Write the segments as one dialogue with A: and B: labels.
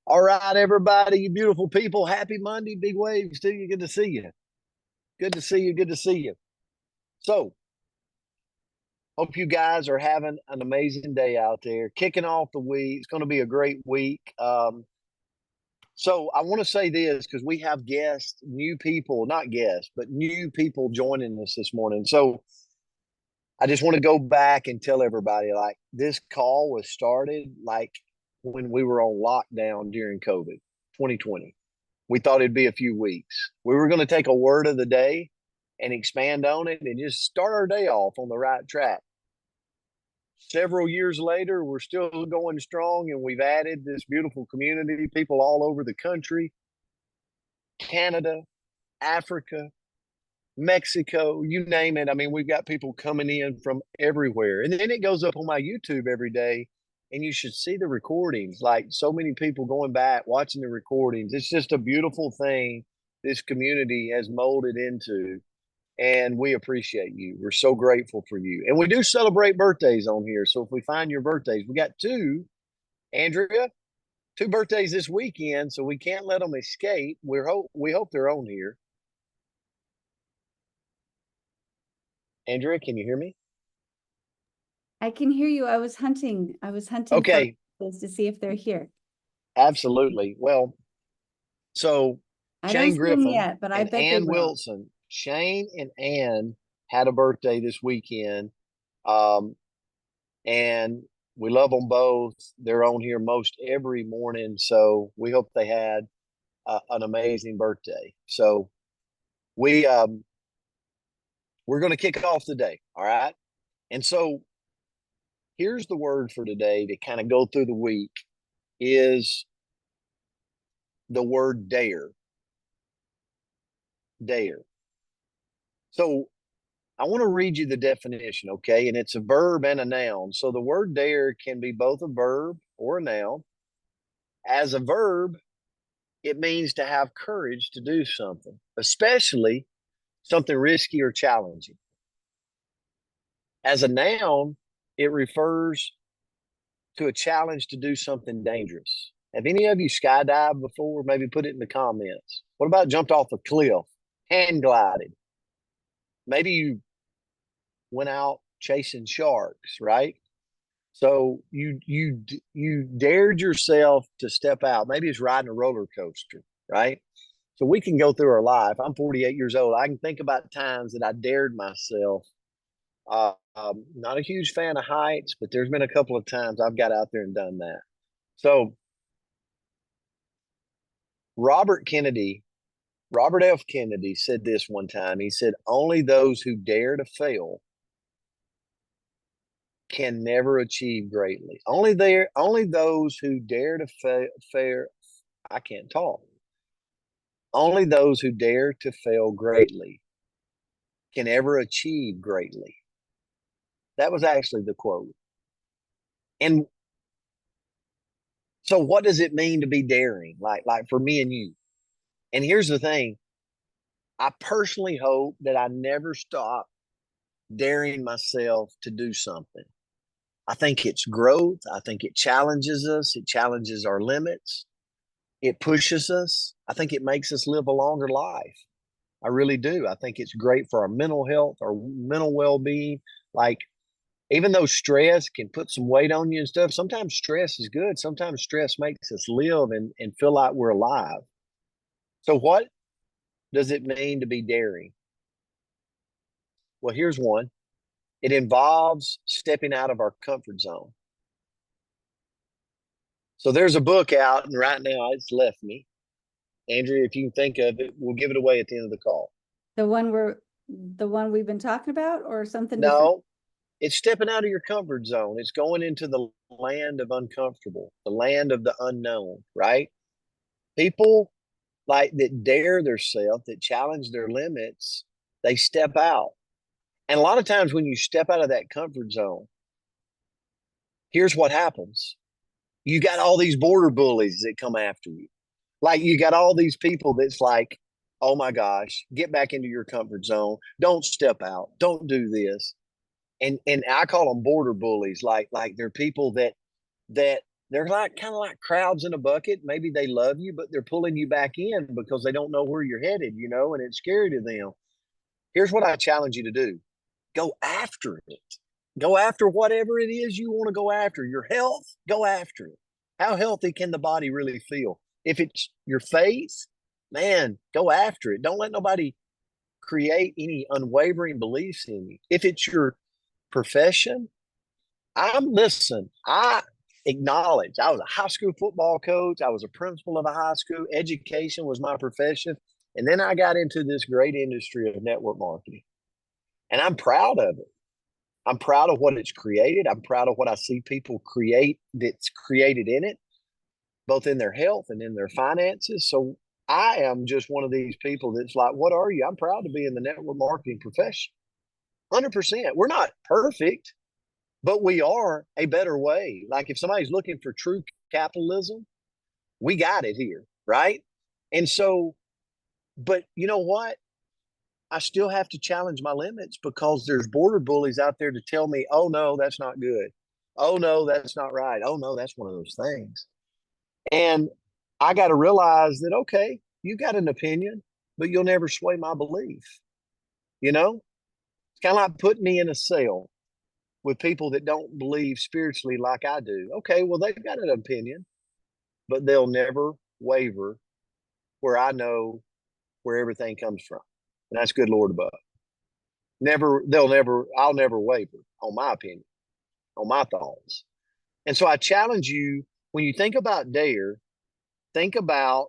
A: All right, everybody, you beautiful people. Happy Monday. Big waves to you. Good to see you. Good to see you. Good to see you. So, hope you guys are having an amazing day out there. Kicking off the week. It's going to be a great week. So, I want to say this because we have guests, new people, not guests, but new people joining us this morning. So, I just want to go back and tell everybody like this call was started like when we were on lockdown during COVID 2020. We thought it'd be a few weeks. We were going to take a word of the day and expand on it and just start our day off on the right track. Several years later, we're still going strong and we've added this beautiful community, people all over the country, Canada, Africa, Mexico, you name it. I mean, we've got people coming in from everywhere. And then it goes up on my YouTube every day. And you should see the recordings, like so many people going back, watching the recordings. It's just a beautiful thing this community has molded into. And we appreciate you. We're so grateful for you. And we do celebrate birthdays on here. So if we find your birthdays, we got two, Andrea, two birthdays this weekend. So we can't let them escape. We hope they're on here. Andrea, can you hear me?
B: I can hear you. I was hunting
A: Okay,
B: for to see if they're here.
A: absolutely. Well, so
B: I don't
A: Shane
B: see them
A: Griffin
B: yet, but I
A: and
B: bet they
A: Ann
B: will.
A: Wilson. Shane and Ann had a birthday this weekend. Um, and we love them both. They're on here most every morning. So we hope they had an amazing birthday. So we we're going to kick off the day. All right. And so here's the word for today to kind of go through the week is the word dare. Dare. So I want to read you the definition, okay? And it's a verb and a noun. So the word dare can be both a verb or a noun. As a verb, it means to have courage to do something, especially something risky or challenging. As a noun, it refers to a challenge to do something dangerous. Have any of you skydived before? Maybe put it in the comments. What about jumped off a cliff, hand glided? Maybe you went out chasing sharks, right? So you dared yourself to step out. Maybe it's riding a roller coaster, right? So we can go through our life. I'm 48 years old. I can think about times that I dared myself. Not a huge fan of heights, but there's been a couple of times I've got out there and done that. So Robert Kennedy, Robert F. Kennedy said this one time. He said, "Only those who dare to fail can never achieve greatly. Only those who dare to fail. I can't talk. Only those who dare to fail greatly can ever achieve greatly." That was actually the quote. And so what does it mean to be daring? Like for me and you. And here's the thing. I personally hope that I never stop daring myself to do something. I think it's growth. I think it challenges us. It challenges our limits. It pushes us. I think it makes us live a longer life. I really do. I think it's great for our mental health, our mental well-being. Like, even though stress can put some weight on you and stuff, sometimes stress is good. Sometimes stress makes us live and feel like we're alive. So what does it mean to be daring? Well, here's one. It involves stepping out of our comfort zone. So there's a book out, and right now it's left me. Andrea, if you can think of it, we'll give it away at the end of the call.
B: The one we've been talking about, or something different?
A: No, it's stepping out of your comfort zone. It's going into the land of uncomfortable, the land of the unknown, right? People like that dare themselves, that challenge their limits, they step out. And a lot of times when you step out of that comfort zone, here's what happens. You got all these border bullies that come after you. Like you got all these people that's like, oh my gosh, get back into your comfort zone. Don't step out. Don't do this. And I call them border bullies. Like they're people that They're like kind of like crowds in a bucket. Maybe they love you, but they're pulling you back in because they don't know where you're headed, and it's scary to them. Here's what I challenge you to do. Go after it. Go after whatever it is you want to go after. Your health, go after it. How healthy can the body really feel? If it's your faith, man, go after it. Don't let nobody create any unwavering beliefs in you. If it's your profession, I acknowledge I was a high school football coach. I was a principal of a high school. Education was my profession. And then I got into this great industry of network marketing. And I'm proud of it. I'm proud of what it's created. I'm proud of what I see people create that's created in it, both in their health and in their finances. So I am just one of these people that's like, what are you? I'm proud to be in the network marketing profession. 100%. We're not perfect, but we are a better way. Like if somebody's looking for true capitalism, we got it here, right? And so, but you know what? I still have to challenge my limits because there's border bullies out there to tell me, oh, no, that's not good. Oh, no, that's not right. Oh, no, that's one of those things. And I got to realize that, okay, you got an opinion, but you'll never sway my belief. It's kind of like putting me in a cell with people that don't believe spiritually like I do. Okay, well, they've got an opinion, but they'll never waver where I know where everything comes from. And that's good Lord above. I'll never waver on my opinion, on my thoughts. And so I challenge you, when you think about dare, think about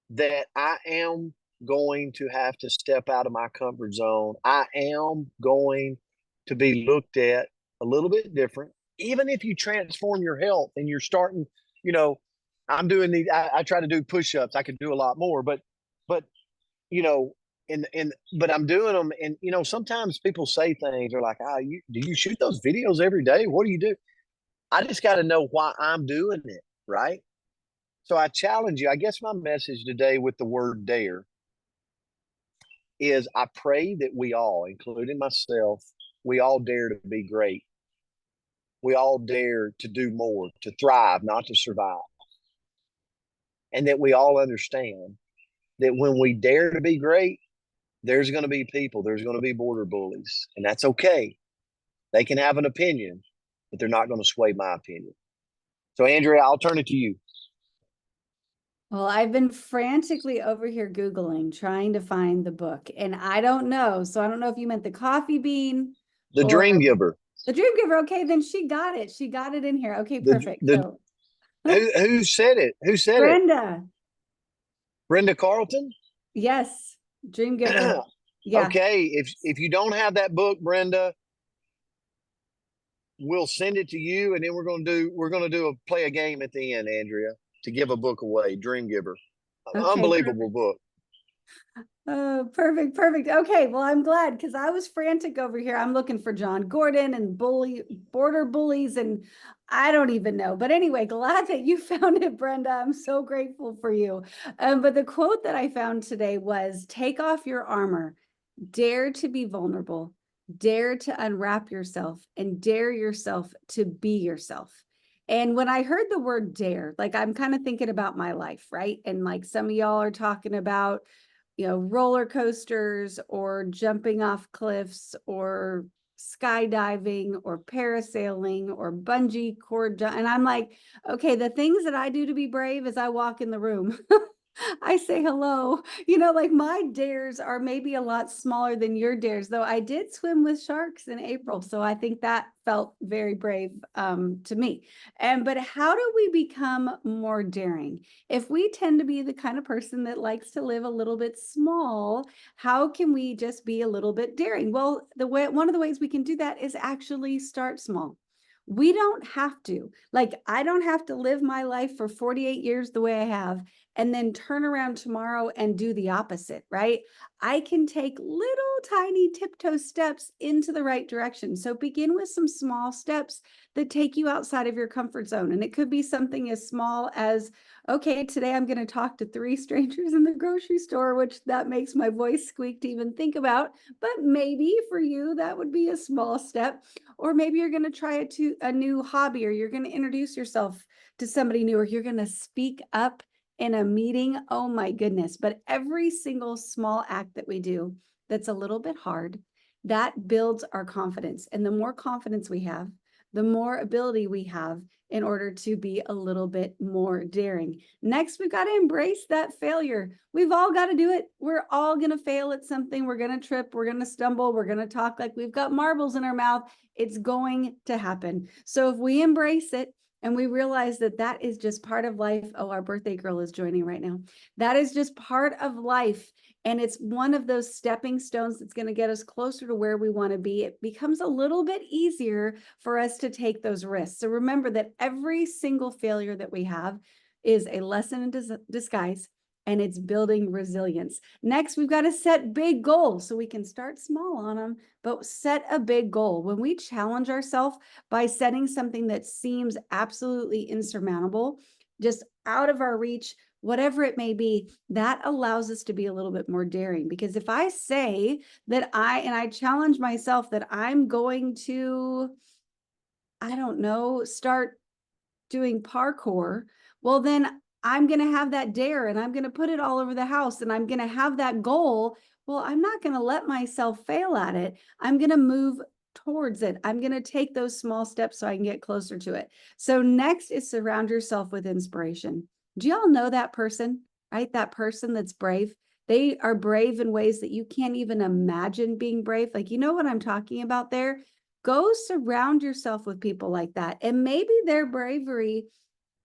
A: that I am going to have to step out of my comfort zone. I am going to be looked at a little bit different. Even if you transform your health and you're starting, I'm doing I try to do push-ups. I could do a lot more, but you know, but I'm doing them. And, sometimes people say things are like, do you shoot those videos every day? What do you do? I just got to know why I'm doing it. Right. So I challenge you. I guess my message today with the word dare is I pray that we all, including myself, we all dare to be great. We all dare to do more, to thrive, not to survive. And that we all understand that when we dare to be great, there's going to be people, there's going to be border bullies, and that's okay. They can have an opinion, but they're not going to sway my opinion. So, Andrea, I'll turn it to you.
B: Well, I've been frantically over here Googling, trying to find the book, and I don't know. So I don't know if you meant the coffee bean.
A: The Dream Giver.
B: The Dream Giver. Okay, then she got it. She got it in here. Okay, perfect.
A: Who said it? Who said
B: Brenda.
A: it? Brenda Carlton?
B: Yes. Dream Giver. Yeah.
A: Okay. If you don't have that book, Brenda, we'll send it to you, and then we're gonna play a game at the end, Andrea, to give a book away. Dream Giver. Okay, unbelievable book.
B: Oh, perfect. Okay, well, I'm glad because I was frantic over here. I'm looking for John Gordon and border bullies, and I don't even know. But anyway, glad that you found it, Brenda. I'm so grateful for you. But the quote that I found today was, take off your armor, dare to be vulnerable, dare to unwrap yourself, and dare yourself to be yourself. And when I heard the word dare, like I'm kind of thinking about my life, right? And like some of y'all are talking about, roller coasters or jumping off cliffs or skydiving or parasailing or bungee cord jump. And I'm like, okay, the things that I do to be brave is I walk in the room. I say hello. Like my dares are maybe a lot smaller than your dares, though I did swim with sharks in April. So I think that felt very brave to me. But how do we become more daring? If we tend to be the kind of person that likes to live a little bit small, how can we just be a little bit daring? Well, one of the ways we can do that is actually start small. We don't have to. Like, I don't have to live my life for 48 years the way I have and then turn around tomorrow and do the opposite, right? I can take little tiny tiptoe steps into the right direction. So begin with some small steps that take you outside of your comfort zone. And it could be something as small as, okay, today I'm going to talk to 3 strangers in the grocery store, which that makes my voice squeak to even think about. But maybe for you, that would be a small step. Or maybe you're going to try a new hobby, or you're going to introduce yourself to somebody new, or you're going to speak up in a meeting. Oh my goodness. But every single small act that we do that's a little bit hard, that builds our confidence. And the more confidence we have, the more ability we have in order to be a little bit more daring. Next, we've got to embrace that failure. We've all got to do it. We're all going to fail at something. We're going to trip. We're going to stumble. We're going to talk like we've got marbles in our mouth. It's going to happen. So if we embrace it and we realize that that is just part of life. Oh, our birthday girl is joining right now. That is just part of life. And it's one of those stepping stones that's going to get us closer to where we want to be. It becomes a little bit easier for us to take those risks. So remember that every single failure that we have is a lesson in disguise, and it's building resilience. Next, we've got to set big goals so we can start small on them, but set a big goal. When we challenge ourselves by setting something that seems absolutely insurmountable, just out of our reach, whatever it may be, that allows us to be a little bit more daring. Because if I say that I challenge myself that I'm going to, I don't know, start doing parkour, well, then I'm going to have that dare and I'm going to put it all over the house and I'm going to have that goal. Well, I'm not going to let myself fail at it. I'm going to move towards it. I'm going to take those small steps so I can get closer to it. So next is surround yourself with inspiration. Do y'all know that person, right? That person that's brave. They are brave in ways that you can't even imagine being brave. Like, you know what I'm talking about there? Go surround yourself with people like that. And maybe their bravery,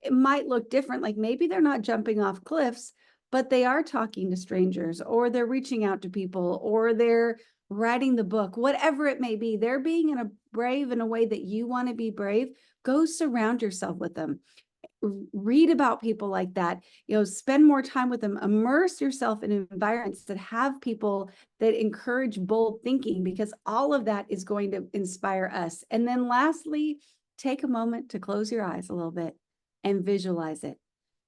B: it might look different. Like maybe they're not jumping off cliffs, but they are talking to strangers, or they're reaching out to people, or they're writing the book, whatever it may be. They're being brave in a way that you want to be brave. Go surround yourself with them. Read about people like that, spend more time with them, immerse yourself in environments that have people that encourage bold thinking, because all of that is going to inspire us. And then lastly, take a moment to close your eyes a little bit and visualize it.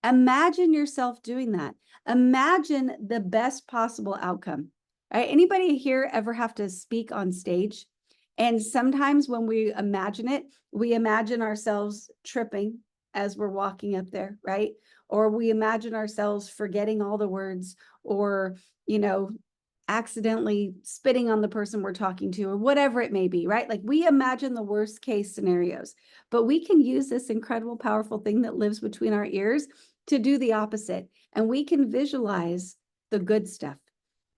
B: Imagine yourself doing that. Imagine the best possible outcome. All right, anybody here ever have to speak on stage? And sometimes when we imagine it, we imagine ourselves tripping as we're walking up there, right? Or we imagine ourselves forgetting all the words, or, accidentally spitting on the person we're talking to, or whatever it may be, right? Like we imagine the worst case scenarios, but we can use this incredible, powerful thing that lives between our ears to do the opposite. And we can visualize the good stuff.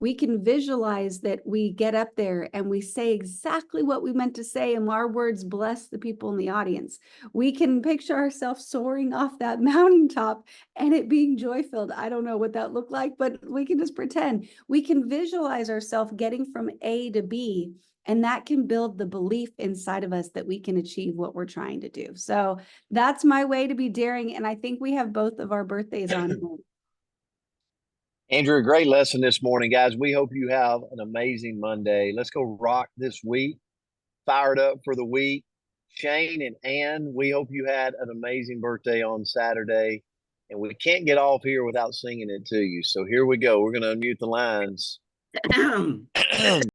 B: We can visualize that we get up there and we say exactly what we meant to say, and our words bless the people in the audience. We can picture ourselves soaring off that mountaintop and it being joy-filled. I don't know what that looked like, but we can just pretend. We can visualize ourselves getting from A to B, and that can build the belief inside of us that we can achieve what we're trying to do. So that's my way to be daring, and I think we have both of our birthdays on.
A: Andrew, great lesson this morning, guys. We hope you have an amazing Monday. Let's go rock this week. Fired up for the week. Shane and Ann, we hope you had an amazing birthday on Saturday. And we can't get off here without singing it to you. So here we go. We're going to unmute the lines.